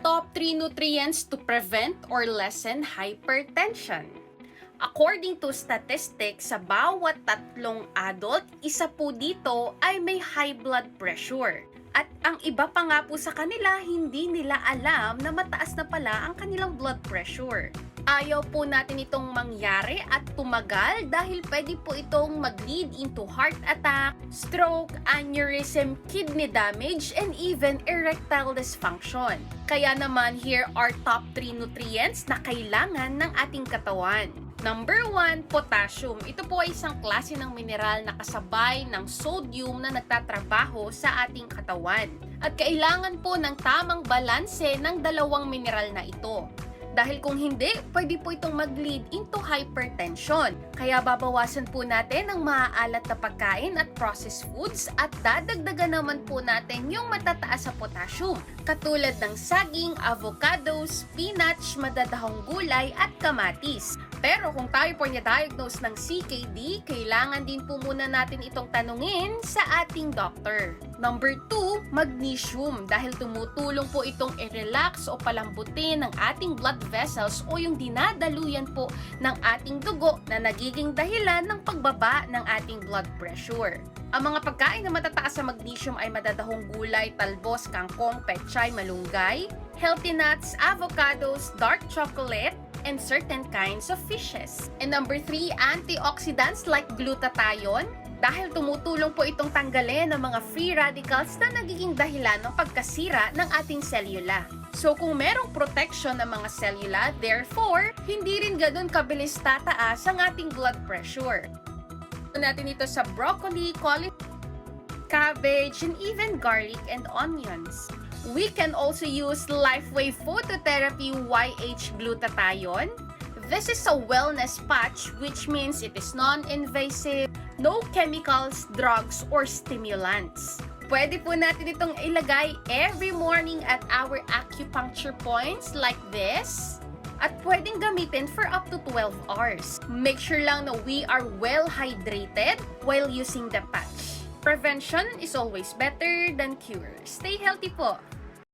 Top 3 nutrients to prevent or lessen hypertension. According to statistics, sa bawat 3 adult, isa po dito ay may high blood pressure. At ang iba pa nga po sa kanila, hindi nila alam na mataas na pala ang kanilang blood pressure. Ayaw po natin itong mangyari at tumagal dahil pwede po itong mag-lead into heart attack, stroke, aneurysm, kidney damage, and even erectile dysfunction. Kaya naman, here are top 3 nutrients na kailangan ng ating katawan. Number 1, potassium. Ito po ay isang klase ng mineral na kasabay ng sodium na nagtatrabaho sa ating katawan. At kailangan po ng tamang balanse ng dalawang mineral na ito. Dahil kung hindi, pwede po itong mag-lead into hypertension. Kaya babawasan po natin ang maaalat na pagkain at processed foods at dadagdagan naman po natin yung matataas sa potassium. Katulad ng saging, avocado, spinach, madadahong gulay at kamatis. Pero kung tayo po na-diagnose ng CKD, kailangan din po muna natin itong tanungin sa ating doctor. Number 2, magnesium. Dahil tumutulong po itong i-relax o palambutin ng ating blood vessels o yung dinadaluyan po ng ating dugo na nagiging dahilan ng pagbaba ng ating blood pressure. Ang mga pagkain na matataas sa magnesium ay madadahong gulay, talbos, kangkong, pechay, malunggay, healthy nuts, avocados, dark chocolate, and certain kinds of fishes. And number 3, antioxidants like glutathione. Dahil tumutulong po itong tanggalin ng mga free radicals na nagiging dahilan ng pagkasira ng ating selula. So kung merong protection ng mga selula, therefore, hindi rin ganun kabilis tataas ang ating blood pressure. Natin ito sa broccoli, cauliflower, cabbage, and even garlic and onions. We can also use Lifeway Phototherapy YH Glutathione. This is a wellness patch which means it is non-invasive, no chemicals, drugs, or stimulants. Pwede po natin itong ilagay every morning at our acupuncture points like this. At pwedeng gamitin for up to 12 hours. Make sure lang na we are well hydrated while using the patch. Prevention is always better than cure. Stay healthy po!